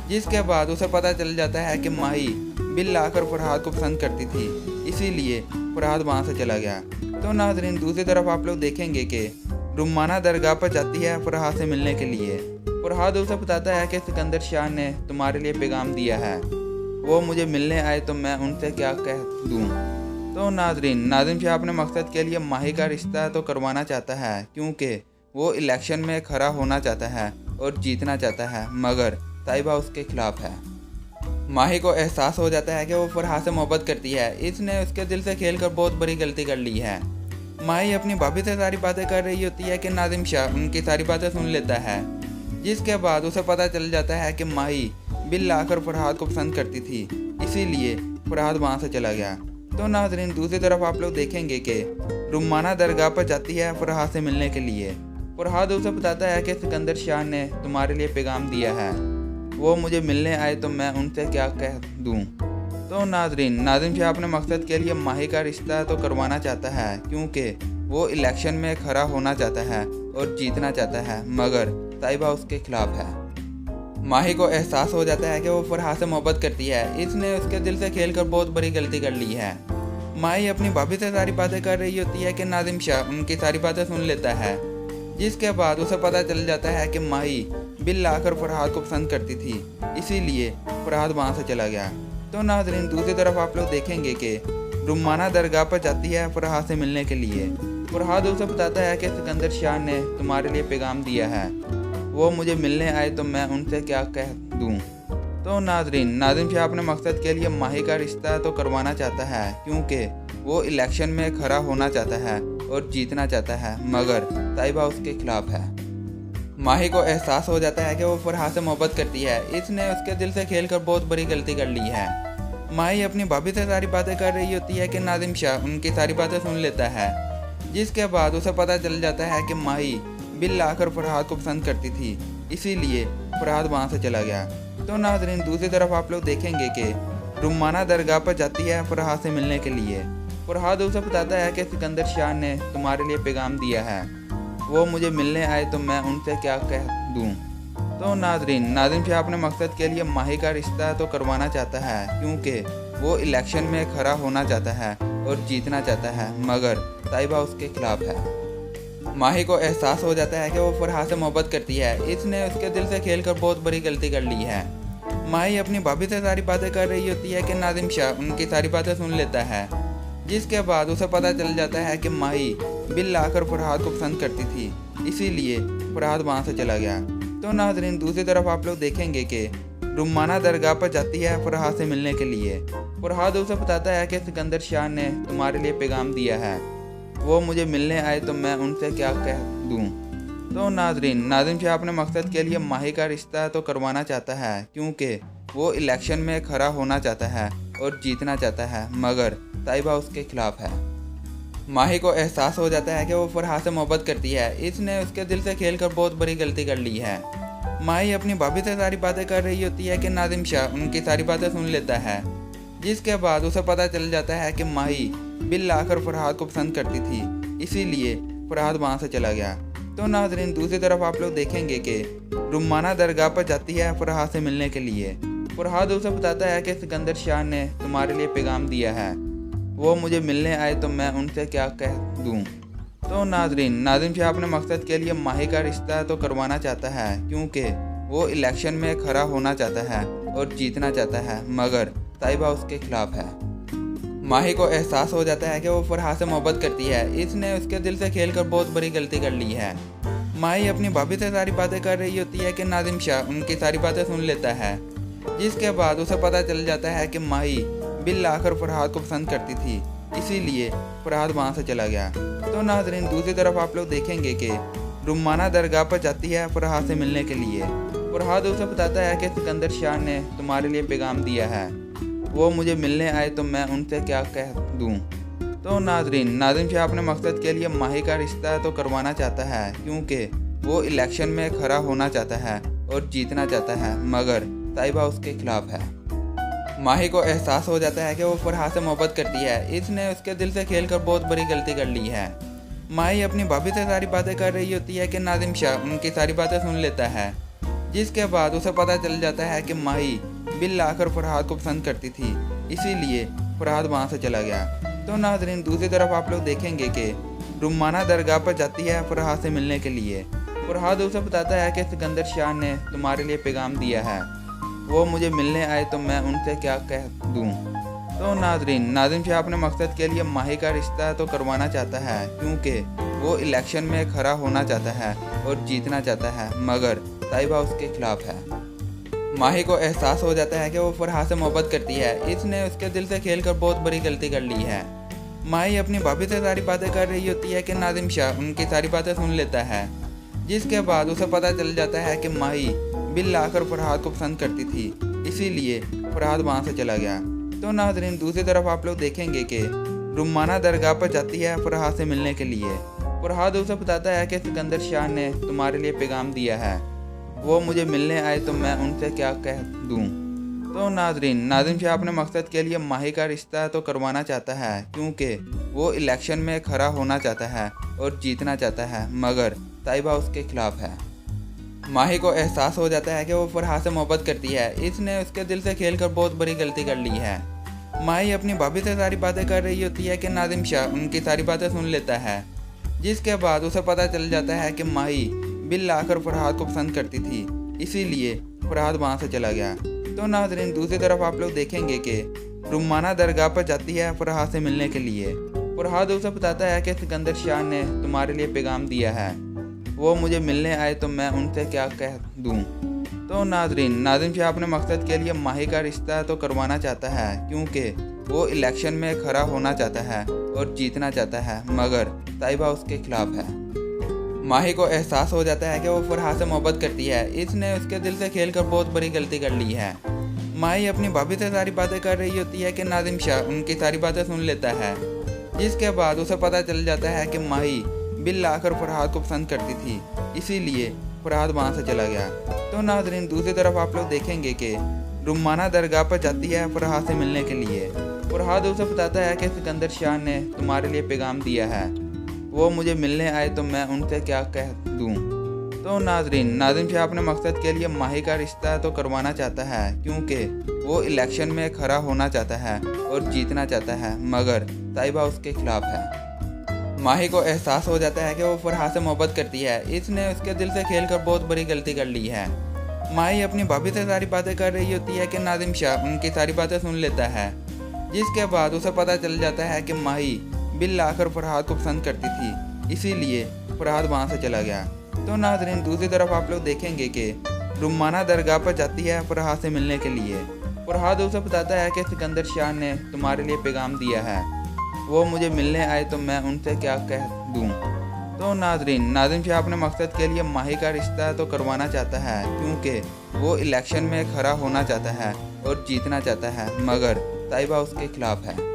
E: जिसके बाद उसे पता चल जाता है कि माही बिल लाकर फरहाद को पसंद करती थी, इसीलिए फरहाद वहाँ से चला गया। तो नाज़रीन दूसरी तरफ आप लोग देखेंगे कि रुमाना दरगाह पर जाती है फरहाद से मिलने के लिए। फरहाद उसे बताता है कि सिकंदर शाह ने तुम्हारे लिए पैगाम दिया है, वो मुझे मिलने आए तो मैं उनसे क्या कह दूं। तो नाज़रीन शाह अपने मकसद के लिए माही का रिश्ता तो करवाना चाहता है, क्योंकि वो इलेक्शन में खड़ा होना चाहता है और जीतना चाहता है, मगर ताइबा उसके खिलाफ है। माही को एहसास हो जाता है कि वो फरहाद से मोहब्बत करती है, इसने उसके दिल से खेलकर बहुत बड़ी गलती कर ली है। माही अपनी भाभी से सारी बातें कर रही होती है कि नादिम शाह उनकी सारी बातें सुन लेता है, जिसके बाद उसे पता चल जाता है कि माही बिल लाकर फरहाद को पसंद करती थी, इसीलिए फरहाद वहाँ से चला गया। तो नाज़रीन दूसरी तरफ आप लोग देखेंगे कि रुमाना दरगाह पर जाती है फरहाद से मिलने के लिए। फरहाद उसे बताता है कि सिकंदर शाह ने तुम्हारे लिए पैगाम दिया है, वो मुझे मिलने आए तो मैं उनसे क्या कह दूं। तो नाज़रीन शाह अपने मकसद के लिए माही का रिश्ता तो करवाना चाहता है, क्योंकि वो इलेक्शन में खड़ा होना चाहता है और जीतना चाहता है, मगर ताइबा उसके खिलाफ है। माही को एहसास हो जाता है कि वो फरहाद से मोहब्बत करती है, इसने उसके दिल से खेलकर बहुत बड़ी गलती कर ली है। माही अपनी भाभी से सारी बातें कर रही होती है कि नादिम शाह उनकी सारी बातें सुन लेता है, जिसके बाद उसे पता चल जाता है कि माही बिल लाकर फरहाद को पसंद करती थी, इसीलिए फरहाद वहाँ से चला गया। तो नाज़रीन दूसरी तरफ आप लोग देखेंगे कि रुमाना दरगाह पर जाती है फरहाद से मिलने के लिए। फरहाद उसे बताता है कि सिकंदर शाह ने तुम्हारे लिए पैगाम दिया है, वो मुझे मिलने आए तो मैं उनसे क्या कह दूं। तो नाज़रीन शाह अपने मकसद के लिए माही का रिश्ता तो करवाना चाहता है, क्योंकि वो इलेक्शन में खड़ा होना चाहता है और जीतना चाहता है, मगर ताइबा उसके खिलाफ है। माही को एहसास हो जाता है कि वो फरहाद से मोहब्बत करती है, इसने उसके दिल से खेलकर बहुत बड़ी गलती कर ली है। माही अपनी भाभी से सारी बातें कर रही होती है कि नादिम शाह उनकी सारी बातें सुन लेता है, जिसके बाद उसे पता चल जाता है कि माही बिल लाकर फरहाद को पसंद करती थी, इसीलिए फरहाद वहाँ से चला गया। तो नाज़रीन दूसरी तरफ आप लोग देखेंगे कि रुमाना दरगाह पर जाती है फरहाद से मिलने के लिए। फरहाद उसे बताता है कि सिकंदर शाह ने तुम्हारे लिए पैगाम दिया है, वो मुझे मिलने आए तो मैं उनसे क्या कह दूं। तो नाज़रीन शाह अपने मकसद के लिए माही का रिश्ता तो करवाना चाहता है, क्योंकि वो इलेक्शन में खड़ा होना चाहता है और जीतना चाहता है, मगर ताइबा उसके खिलाफ है। माही को एहसास हो जाता है कि वो फरहाद से मोहब्बत करती है, इसने उसके दिल से खेलकर बहुत बड़ी गलती कर ली है। माही अपनी भाभी से सारी बातें कर रही होती है कि नादिम शाह उनकी सारी बातें सुन लेता है, जिसके बाद उसे पता चल जाता है कि माही बिल लाकर फरहाद को पसंद करती थी, इसीलिए फरहाद वहाँ से चला गया। तो नाज़रीन दूसरी तरफ आप लोग देखेंगे कि रुमाना दरगाह पर जाती है फरहाद से मिलने के लिए। फरहाद उसे बताता है कि सिकंदर शाह ने तुम्हारे लिए पैगाम दिया है, वो मुझे मिलने आए तो मैं उनसे क्या कह दूं। तो नाज़रीन शाह अपने मकसद के लिए माही का रिश्ता तो करवाना चाहता है, क्योंकि वो इलेक्शन में खड़ा होना चाहता है और जीतना चाहता है, मगर ताइबा उसके खिलाफ है। माही को एहसास हो जाता है कि वो फरहाद से मोहब्बत करती है, इसने उसके दिल से खेलकर बहुत बड़ी गलती कर ली है। माही अपनी भाभी से सारी बातें कर रही होती है कि नादिम शाह उनकी सारी बातें सुन लेता है, जिसके बाद उसे पता चल जाता है कि माही बिल लाकर फरहाद को पसंद करती थी, इसीलिए फरहाद वहाँ से चला गया। तो नाज़रीन दूसरी तरफ आप लोग देखेंगे कि रुमाना दरगाह पर जाती है फरहाद से मिलने के लिए। फरहाद उसे बताता है कि सिकंदर शाह ने तुम्हारे लिए पैगाम दिया है, वो मुझे मिलने आए तो मैं उनसे क्या कह दूं। तो नाज़रीन शाह अपने मकसद के लिए माही का रिश्ता तो करवाना चाहता है, क्योंकि वो इलेक्शन में खड़ा होना चाहता है और जीतना चाहता है, मगर ताइबा उसके खिलाफ है। माही को एहसास हो जाता है कि वो फरहाद से मोहब्बत करती है, इसने उसके दिल से खेलकर बहुत बड़ी गलती कर ली है। माही अपनी भाभी से सारी बातें कर रही होती है कि नादिम शाह उनकी सारी बातें सुन लेता है, जिसके बाद उसे पता चल जाता है कि माही बिल लाकर फरहाद को पसंद करती थी, इसीलिए फरहाद वहाँ से चला गया। तो नाज़रीन दूसरी तरफ आप लोग देखेंगे कि रुमाना दरगाह पर जाती है फरहाद से मिलने के लिए। फरहाद उसे बताता है कि सिकंदर शाह ने तुम्हारे लिए पैगाम दिया है, वो मुझे मिलने आए तो मैं उनसे क्या कह दूँ। तो नाजरीन, नाज़िम शाह अपने मकसद के लिए माही का रिश्ता तो करवाना चाहता है, क्योंकि वो इलेक्शन में खड़ा होना चाहता है और जीतना चाहता है, मगर ताइबा उसके खिलाफ है। माही को एहसास हो जाता है कि वो फरहाद से मोहब्बत करती है। इसने उसके दिल से खेलकर बहुत बड़ी गलती कर ली है। माही अपनी भाभी से सारी बातें कर रही होती है कि नाज़िम शाह उनकी सारी बातें सुन लेता है, जिसके बाद उसे पता चल जाता है कि माही बिल आकर फरहाद को पसंद करती थी, इसीलिए फरहाद वहाँ से चला गया। तो नाज़रीन, दूसरी तरफ आप लोग देखेंगे कि रुमाना दरगाह पर जाती है फरहाद से मिलने के लिए। फरहाद उसे बताता है कि सिकंदर शाह ने तुम्हारे लिए पैगाम दिया है, वो मुझे मिलने आए तो मैं उनसे क्या कह दूँ। तो नाज़रीन, नाज़िम शाह अपने मकसद के लिए माही का रिश्ता तो करवाना चाहता है, क्योंकि वो इलेक्शन में खड़ा होना चाहता है और जीतना चाहता है, मगर ताइबा उसके खिलाफ है। माही को एहसास हो जाता है कि वो फरहाद से मोहब्बत करती है। इसने उसके दिल से खेलकर बहुत बड़ी गलती कर ली है। माही अपनी भाभी से सारी बातें कर रही होती है कि नाज़िम शाह उनकी सारी बातें सुन लेता है, जिसके बाद उसे पता चल जाता है कि माही बिल आकर फरहाद को पसंद करती थी, इसीलिए फरहाद वहाँ से चला गया। तो नाज़रीन, दूसरी तरफ आप लोग देखेंगे कि रुमाना दरगाह पर जाती है फरहाद से मिलने के लिए। फरहाद उसे बताता है कि सिकंदर शाह ने तुम्हारे लिए पैगाम दिया है, वो मुझे मिलने आए तो मैं उनसे क्या कह दूँ। तो नाज़रीन, नाज़िम शाह अपने मकसद के लिए माही का रिश्ता तो करवाना चाहता है, क्योंकि वो इलेक्शन में खड़ा होना चाहता है और जीतना चाहता है, मगर ताइबा उसके खिलाफ है। माही को एहसास हो जाता है कि वो फरहाद से मोहब्बत करती है। इसने उसके दिल से खेलकर बहुत बड़ी गलती कर ली है। माही अपनी भाभी से सारी बातें कर रही होती है कि नाज़िम शाह उनकी सारी बातें सुन लेता है, जिसके बाद उसे पता चल जाता है कि माही बिल आकर फरहाद को पसंद करती थी, इसीलिए फरहाद वहाँ से चला गया। तो नाज़रीन, दूसरी तरफ आप लोग देखेंगे कि रुमाना दरगाह पर जाती है फरहाद से मिलने के लिए। फरहाद उसे बताता है कि सिकंदर शाह ने तुम्हारे लिए पैगाम दिया है, वो मुझे मिलने आए तो मैं उनसे क्या कह दूँ। तो नाज़रीन, नाज़िम शाह अपने मकसद के लिए माही का रिश्ता तो करवाना चाहता है, क्योंकि वो इलेक्शन में खड़ा होना चाहता है और जीतना चाहता है, मगर ताइबा उसके खिलाफ है। माही को एहसास हो जाता है कि वो फरहाद से मोहब्बत करती है। इसने उसके दिल से खेलकर बहुत बड़ी गलती कर ली है। माही अपनी भाभी से सारी बातें कर रही होती है कि नाज़िम शाह उनकी सारी बातें सुन लेता है, जिसके बाद उसे पता चल जाता है कि माही बिल आकर फरहाद को पसंद करती थी, इसीलिए फरहाद वहाँ से चला गया। तो नाज़रीन, दूसरी तरफ आप लोग देखेंगे कि रुमाना दरगाह पर जाती है फरहाद से मिलने के लिए। फरहाद उसे बताता है कि सिकंदर शाह ने तुम्हारे लिए पैगाम दिया है, वो मुझे मिलने आए तो मैं उनसे क्या कह दूँ। तो नाज़रीन, नाज़िम शाह अपने मकसद के लिए माही का रिश्ता तो करवाना चाहता है, क्योंकि वो इलेक्शन में खड़ा होना चाहता है और जीतना चाहता है, मगर ताइबा उसके खिलाफ है। माही को एहसास हो जाता है कि वो फरहाद से मोहब्बत करती है। इसने उसके दिल से खेलकर बहुत बड़ी गलती कर ली है। माही अपनी भाभी से सारी बातें कर रही होती है कि नाज़िम शाह उनकी सारी बातें सुन लेता है, जिसके बाद उसे पता चल जाता है कि माही बिल आकर फरहाद को पसंद करती थी, इसीलिए फरहाद वहाँ से चला गया। तो नाज़रीन, दूसरी तरफ आप लोग देखेंगे कि रुमाना दरगाह पर जाती है फरहाद से मिलने के लिए। फरहाद उसे बताता है कि सिकंदर शाह ने तुम्हारे लिए पैगाम दिया है, वो मुझे मिलने आए तो मैं उनसे क्या कह दूँ। तो नाज़रीन, नाज़िम शाह अपने मकसद के लिए माही का रिश्ता तो करवाना चाहता है, क्योंकि वो इलेक्शन में खड़ा होना चाहता है और जीतना चाहता है, मगर ताइबा उसके खिलाफ है।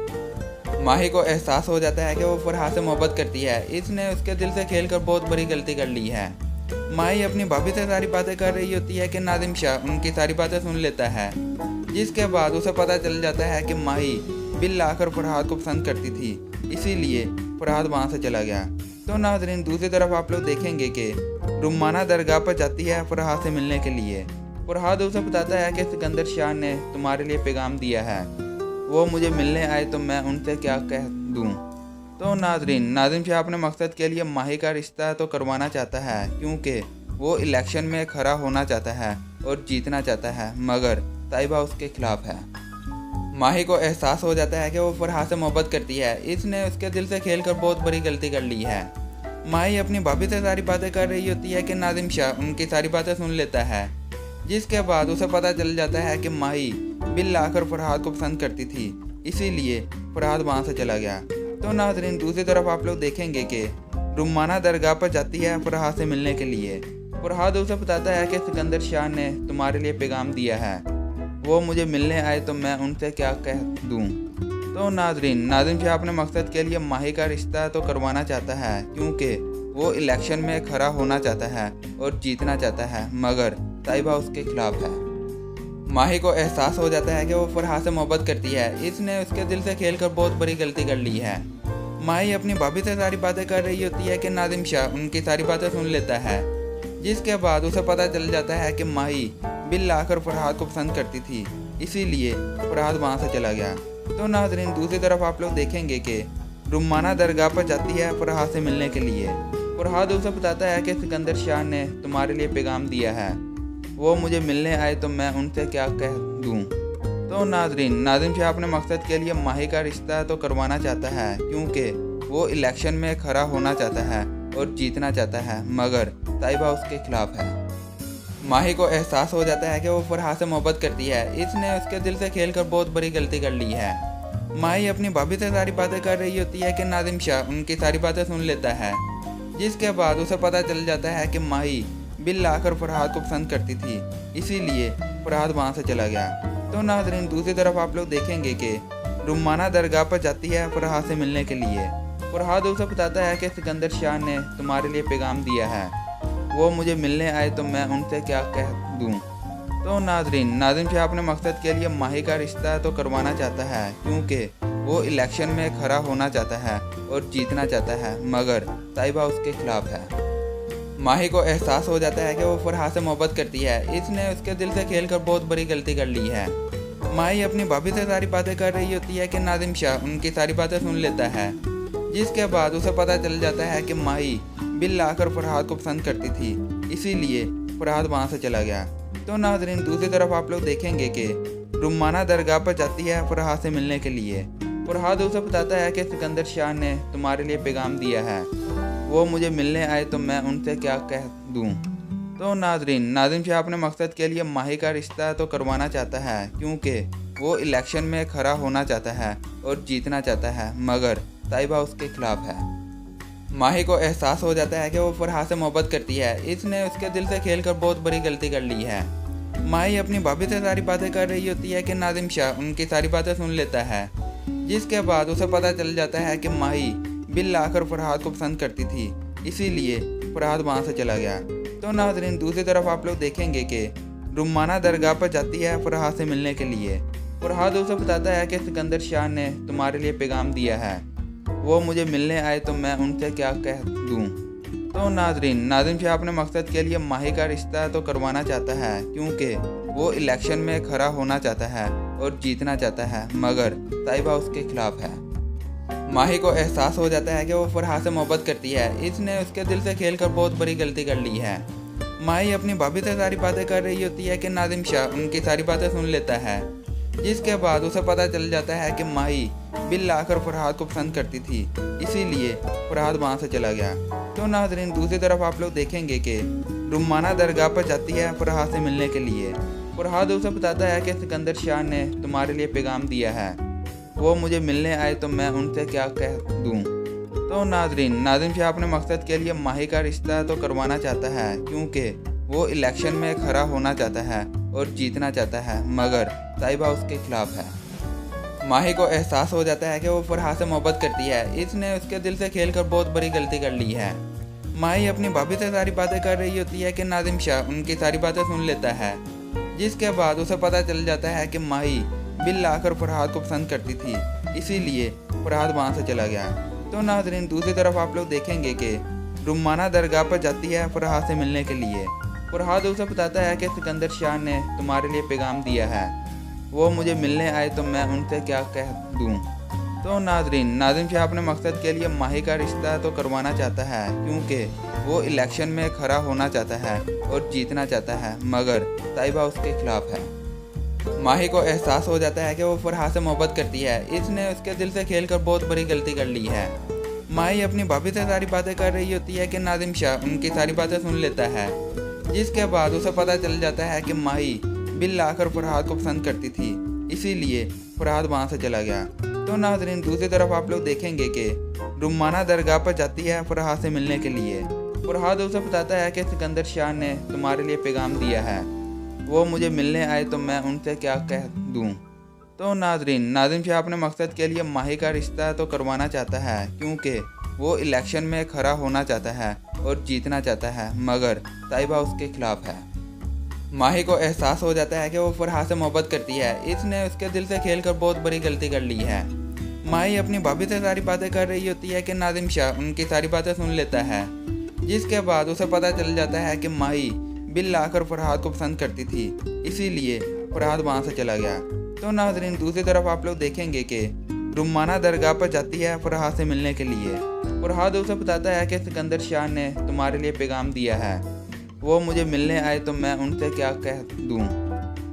E: माही को एहसास हो जाता है कि वो फरहाद से मोहब्बत करती है। इसने उसके दिल से खेलकर बहुत बड़ी गलती कर ली है। माही अपनी भाभी से सारी बातें कर रही होती है कि नाज़िम शाह उनकी सारी बातें सुन लेता है, जिसके बाद उसे पता चल जाता है कि माही बिल आकर फरहाद को पसंद करती थी, इसीलिए फरहाद वहाँ से चला गया। तो नाज़रीन, दूसरी तरफ आप लोग देखेंगे कि रुमाना दरगाह पर जाती है फरहाद से मिलने के लिए। फरहाद उसे बताता है कि सिकंदर शाह ने तुम्हारे लिए पैगाम दिया है, वो मुझे मिलने आए तो मैं उनसे क्या कह दूँ। तो नाज़रीन, नाज़िम शाह अपने मकसद के लिए माही का रिश्ता तो करवाना चाहता है, क्योंकि वो इलेक्शन में खड़ा होना चाहता है और जीतना चाहता है, मगर ताइबा उसके खिलाफ है। माही को एहसास हो जाता है कि वो फरहाद से मोहब्बत करती है। इसने उसके दिल से खेलकर बहुत बड़ी गलती कर ली है। माही अपनी भाभी से सारी बातें कर रही होती है कि नाज़िम शाह उनकी सारी बातें सुन लेता है, जिसके बाद उसे पता चल जाता है कि माही बिल आकर फरहाद को पसंद करती थी, इसीलिए फरहाद वहाँ से चला गया। तो नाज़रीन, दूसरी तरफ आप लोग देखेंगे कि रुमाना दरगाह पर जाती है फरहाद से मिलने के लिए। फरहाद उसे बताता है कि सिकंदर शाह ने तुम्हारे लिए पैगाम दिया है, वो मुझे मिलने आए तो मैं उनसे क्या कह दूं। तो नाज़रीन शाह अपने मकसद के लिए माही का रिश्ता तो करवाना चाहता है, क्योंकि वो इलेक्शन में खड़ा होना चाहता है और जीतना चाहता है, मगर ताइबा उसके खिलाफ है। माही को एहसास हो जाता है कि वो फरहाद से मोहब्बत करती है। इसने उसके दिल से खेलकर बहुत बड़ी गलती कर ली है। माही अपनी भाभी से सारी बातें कर रही होती है कि नादिम शाह उनकी सारी बातें सुन लेता है, जिसके बाद उसे पता चल जाता है कि माही बिल लाकर फरहाद को पसंद करती थी, इसीलिए फरहाद वहाँ से चला गया। तो नाज़रीन दूसरी तरफ आप लोग देखेंगे कि रुमाना दरगाह पर जाती है फरहाद से मिलने के लिए। फरहाद उसे बताता है कि सिकंदर शाह ने तुम्हारे लिए पैगाम दिया है, वो मुझे मिलने आए तो मैं उनसे क्या कह दूं। तो नाज़रीन शाह अपने मकसद के लिए माही का रिश्ता तो करवाना चाहता है, क्योंकि वो इलेक्शन में खड़ा होना चाहता है और जीतना चाहता है, मगर ताइबा उसके खिलाफ है। माही को एहसास हो जाता है कि वो फरहाद से मोहब्बत करती है। इसने उसके दिल से खेलकर बहुत बड़ी गलती कर ली है। माही अपनी भाभी से सारी बातें कर रही होती है कि नादिम शाह उनकी सारी बातें सुन लेता है, जिसके बाद उसे पता चल जाता है कि माही बिल लाकर फरहाद को पसंद करती थी, इसीलिए फरहाद वहाँ से चला गया। तो नाज़रीन दूसरी तरफ आप लोग देखेंगे कि रुमाना दरगाह पर जाती है फरहाद से मिलने के लिए। फरहाद उसे बताता है कि सिकंदर शाह ने तुम्हारे लिए पैगाम दिया है, वो मुझे मिलने आए तो मैं उनसे क्या कह दूं। तो नादिम शाह अपने मकसद के लिए माही का रिश्ता तो करवाना चाहता है, क्योंकि वो इलेक्शन में खड़ा होना चाहता है और जीतना चाहता है, मगर ताइबा उसके खिलाफ है। माही को एहसास हो जाता है कि वो फरहाद से मोहब्बत करती है। इसने उसके दिल से खेलकर बहुत बड़ी गलती कर ली है। माही अपनी भाभी से सारी बातें कर रही होती है कि नादिम शाह उनकी सारी बातें सुन लेता है, जिसके बाद उसे पता चल जाता है कि माही बिल लाकर फरहाद को पसंद करती थी, इसीलिए फरहाद वहाँ से चला गया। तो नाज़रीन दूसरी तरफ आप लोग देखेंगे कि रुमाना दरगाह पर जाती है फरहाद से मिलने के लिए। फरहाद उसे बताता है कि सिकंदर शाह ने तुम्हारे लिए पैगाम दिया है, वो मुझे मिलने आए तो मैं उनसे क्या कह दूं। तो नादिम शाह अपने मकसद के लिए माही का रिश्ता तो करवाना चाहता है, क्योंकि वो इलेक्शन में खड़ा होना चाहता है और जीतना चाहता है, मगर ताइबा उसके खिलाफ है। माही को एहसास हो जाता है कि वो फरहाद से मोहब्बत करती है। इसने उसके दिल से खेलकर बहुत बड़ी गलती कर ली है। माही अपनी भाभी से सारी बातें कर रही होती है कि नादिम शाह उनकी सारी बातें सुन लेता है, जिसके बाद उसे पता चल जाता है कि माही बिल लाकर फरहाद को पसंद करती थी, इसीलिए फरहाद वहाँ से चला गया। तो नाज़रीन दूसरी तरफ आप लोग देखेंगे कि रुमाना दरगाह पर जाती है फरहाद से मिलने के लिए। फरहाद उसे बताता है कि सिकंदर शाह ने तुम्हारे लिए पैगाम दिया है, वो मुझे मिलने आए तो मैं उनसे क्या कह दूं। तो नादिम शाह अपने मकसद के लिए माही का रिश्ता तो करवाना चाहता है, क्योंकि वो इलेक्शन में खड़ा होना चाहता है और जीतना चाहता है, मगर ताइबा उसके खिलाफ है। माही को एहसास हो जाता है कि वो फरहाद से मोहब्बत करती है। इसने उसके दिल से खेलकर बहुत बड़ी गलती कर ली है। माही अपनी भाभी से सारी बातें कर रही होती है कि नादिम शाह उनकी सारी बातें सुन लेता है, जिसके बाद उसे पता चल जाता है कि माही बिल लाकर फरहाद को पसंद करती थी, इसीलिए फरहाद वहाँ से चला गया। तो नाज़रीन दूसरी तरफ आप लोग देखेंगे कि रुमाना दरगाह पर जाती है फरहाद से मिलने के लिए। फरहाद उसे बताता है कि सिकंदर शाह ने तुम्हारे लिए पैगाम दिया है, वो मुझे मिलने आए तो मैं उनसे क्या कह दूं। तो नादिम शाह अपने मकसद के लिए माही का रिश्ता तो करवाना चाहता है, क्योंकि वो इलेक्शन में खड़ा होना चाहता है और जीतना चाहता है, मगर ताइबा उसके खिलाफ है। माही को एहसास हो जाता है कि वो फरहाद से मोहब्बत करती है। इसने उसके दिल से खेलकर बहुत बड़ी गलती कर ली है। माही अपनी भाभी से सारी बातें कर रही होती है कि नादिम शाह उनकी सारी बातें सुन लेता है, जिसके बाद उसे पता चल जाता है कि माही बिल लाकर फरहाद को पसंद करती थी, इसीलिए फरहाद वहाँ से चला गया। तो नाज़रीन दूसरी तरफ आप लोग देखेंगे कि रुमाना दरगाह पर जाती है फरहाद से मिलने के लिए। फरहाद उसे बताता है कि सिकंदर शाह ने तुम्हारे लिए पैगाम दिया है, वो मुझे मिलने आए तो मैं उनसे क्या कह दूं। तो नादिम शाह अपने मकसद के लिए माही का रिश्ता तो करवाना चाहता है, क्योंकि वो इलेक्शन में खड़ा होना चाहता है और जीतना चाहता है, मगर ताइबा उसके खिलाफ है। माही को एहसास हो जाता है कि वो फरहाद से मोहब्बत करती है। इसने उसके दिल से खेलकर बहुत बड़ी गलती कर ली है। माही अपनी भाभी से सारी बातें कर रही होती है कि नादिम शाह उनकी सारी बातें सुन लेता है, जिसके बाद उसे पता चल जाता है कि माही बिल लाकर फरहाद को पसंद करती थी, इसीलिए फरहाद वहाँ से चला गया। तो नाज़रीन दूसरी तरफ आप लोग देखेंगे कि रुमाना दरगाह पर जाती है फरहाद से मिलने के लिए। फरहाद उसे बताता है कि सिकंदर शाह ने तुम्हारे लिए पैगाम दिया है, वो मुझे मिलने आए तो मैं उनसे क्या कह दूं। तो नाजरीन, नाज़िम शाह अपने मकसद के लिए माही का रिश्ता तो करवाना चाहता है, क्योंकि वो इलेक्शन में खड़ा होना चाहता है और जीतना चाहता है, मगर ताइबा उसके खिलाफ है। माही को एहसास हो जाता है कि वो फरहाद से मोहब्बत करती है। इसने उसके दिल से खेलकर बहुत बड़ी गलती कर ली है। माही अपनी भाभी से सारी बातें कर रही होती है कि नाज़िम शाह उनकी सारी बातें सुन लेता है, जिसके बाद उसे पता चल जाता है कि माही बिल लाकर फरहाद को पसंद करती थी, इसीलिए फरहाद वहाँ से चला गया। तो नाजरीन, दूसरी तरफ आप लोग देखेंगे कि रुमाना दरगाह पर जाती है फरहाद से मिलने के लिए। फरहाद उसे बताता है कि सिकंदर शाह ने तुम्हारे लिए पैगाम दिया है, वो मुझे मिलने आए तो मैं उनसे क्या कह दूं।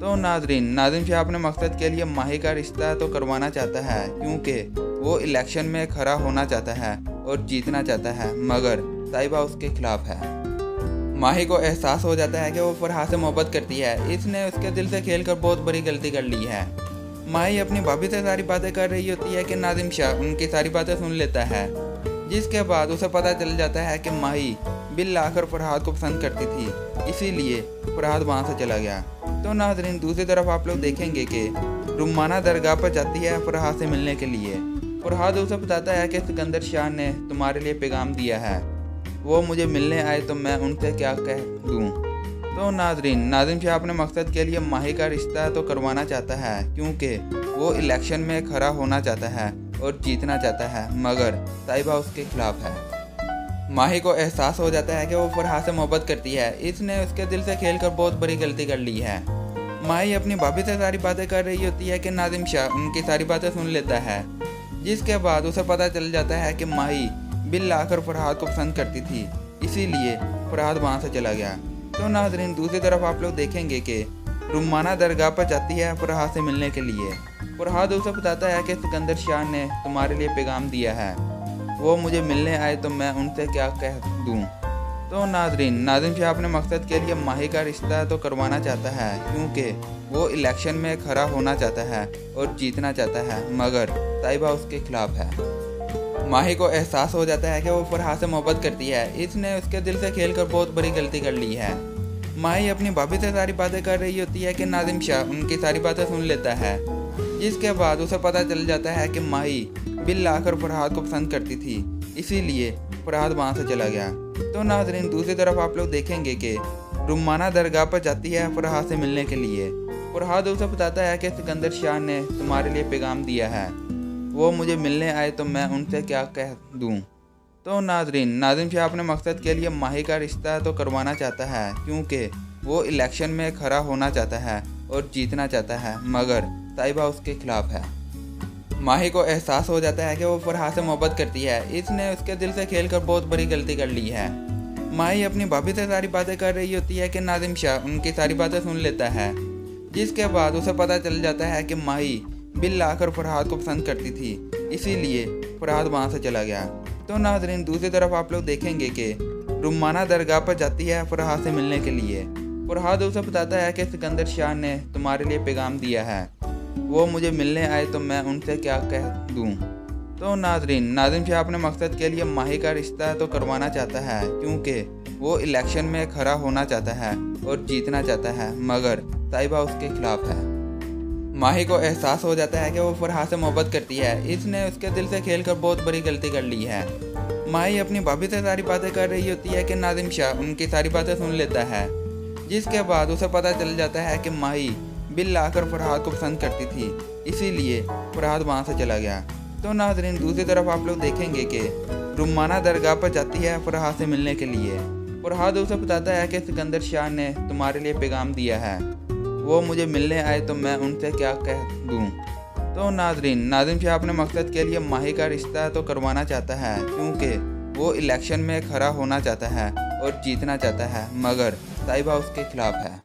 E: तो नाजरीन, नाज़िम शाह अपने मकसद के लिए माही का रिश्ता तो करवाना चाहता है, क्योंकि वो इलेक्शन में खड़ा होना चाहता है और जीतना चाहता है, मगर ताइबा उसके खिलाफ है। माही को एहसास हो जाता है कि वो फरहाद से मोहब्बत करती है। इसने उसके दिल से खेलकर बहुत बड़ी गलती कर ली है। माही अपनी भाभी से सारी बातें कर रही होती है कि नाज़िम शाह उनकी सारी बातें सुन लेता है, जिसके बाद उसे पता चल जाता है कि माही बिल लाकर फरहाद को पसंद करती थी, इसीलिए फरहाद वहाँ से चला गया। तो नाजरीन, दूसरी तरफ आप लोग देखेंगे कि रुमाना दरगाह पर जाती है फरहाद से मिलने के लिए। फरहाद उसे बताता है कि सिकंदर शाह ने तुम्हारे लिए पैगाम दिया है, वो मुझे मिलने आए तो मैं उनसे क्या कह दूं। तो नाजरीन, नाज़िम शाह अपने मकसद के लिए माही का रिश्ता तो करवाना चाहता है, क्योंकि वो इलेक्शन में खड़ा होना चाहता है और जीतना चाहता है, मगर ताइबा उसके खिलाफ है। माही को एहसास हो जाता है कि वो फरहाद से मोहब्बत करती है। इसने उसके दिल से खेलकर बहुत बड़ी गलती कर ली है। माही अपनी भाभी से सारी बातें कर रही होती है कि नाज़िम शाह उनकी सारी बातें सुन लेता है, जिसके बाद उसे पता चल जाता है कि माही बिल लाकर फरहाद को पसंद करती थी, इसीलिए फरहाद वहाँ से चला गया। तो नाजरीन, दूसरी तरफ आप लोग देखेंगे कि रुमाना दरगाह पर जाती है फरहाद से मिलने के लिए। फरहाद उसे बताता है कि सिकंदर शाह ने तुम्हारे लिए पैगाम दिया है, वो मुझे मिलने आए तो मैं उनसे क्या कह दूं। तो नाजरीन, नाज़िम शाह अपने मकसद के लिए माही का रिश्ता तो करवाना चाहता है, क्योंकि वो इलेक्शन में खड़ा होना चाहता है और जीतना चाहता है, मगर ताइबा उसके खिलाफ है। माही को एहसास हो जाता है कि वो फरहाद से मोहब्बत करती है। इसने उसके दिल से खेलकर बहुत बड़ी गलती कर ली है। माही अपनी भाभी से सारी बातें कर रही होती है कि नाज़िम शाह उनकी सारी बातें सुन लेता है, जिसके बाद उसे पता चल जाता है कि माही बिल लाकर फरहाद को पसंद करती थी, इसीलिए फरहाद वहाँ से चला गया। तो नाजरीन, दूसरी तरफ आप लोग देखेंगे कि रुमाना दरगाह पर जाती है फरहाद से मिलने के लिए। फरहाद उसे बताता है कि सिकंदर शाह ने तुम्हारे लिए पैगाम दिया है, वो मुझे मिलने आए तो मैं उनसे क्या कह दूं। तो नाजरीन, नाज़िम शाह अपने मकसद के लिए माही का रिश्ता तो करवाना चाहता है, क्योंकि वो इलेक्शन में खड़ा होना चाहता है और जीतना चाहता है, मगर ताइबा उसके खिलाफ है। माही को एहसास हो जाता है कि वो फरहाद से मोहब्बत करती है। इसने उसके दिल से खेलकर बहुत बड़ी गलती कर ली है। माही अपनी भाभी से सारी बातें कर रही होती है कि नाज़िम शाह उनकी सारी बातें सुन लेता है, जिसके बाद उसे पता चल जाता है कि माही बिल लाकर फरहाद को पसंद करती थी, इसीलिए फरहाद वहाँ से चला गया। तो नाजरीन, दूसरी तरफ आप लोग देखेंगे कि रुमाना दरगाह पर जाती है फरहाद से मिलने के लिए। फरहाद उसे बताता है कि सिकंदर शाह ने तुम्हारे लिए पैगाम दिया है, वो मुझे मिलने आए तो मैं उनसे क्या कह दूं। तो नाजरीन, नाज़िम शाह अपने मकसद के लिए माही का रिश्ता तो करवाना चाहता है, क्योंकि वो इलेक्शन में खड़ा होना चाहता है और जीतना चाहता है, मगर ताइबा उसके खिलाफ है। माही को एहसास हो जाता है कि वो फरहाद से मोहब्बत करती है। इसने उसके दिल से खेलकर बहुत बड़ी गलती कर ली है। माही अपनी भाभी से सारी बातें कर रही होती है कि नाज़िम शाह उनकी सारी बातें सुन लेता है, जिसके बाद उसे पता चल जाता है कि माही बिल लाकर फरहाद को पसंद करती थी, इसीलिए फरहाद वहाँ से चला गया। तो नाजरीन, दूसरी तरफ आप लोग देखेंगे कि रुमाना दरगाह पर जाती है फरहाद से मिलने के लिए। फरहाद उसे बताता है कि सिकंदर शाह ने तुम्हारे लिए पैगाम दिया है, वो मुझे मिलने आए तो मैं उनसे क्या कह दूं। तो नाजरीन, नाज़िम शाह अपने मकसद के लिए माही का रिश्ता तो करवाना चाहता है, क्योंकि वो इलेक्शन में खड़ा होना चाहता है और जीतना चाहता है, मगर ताइबा उसके खिलाफ है।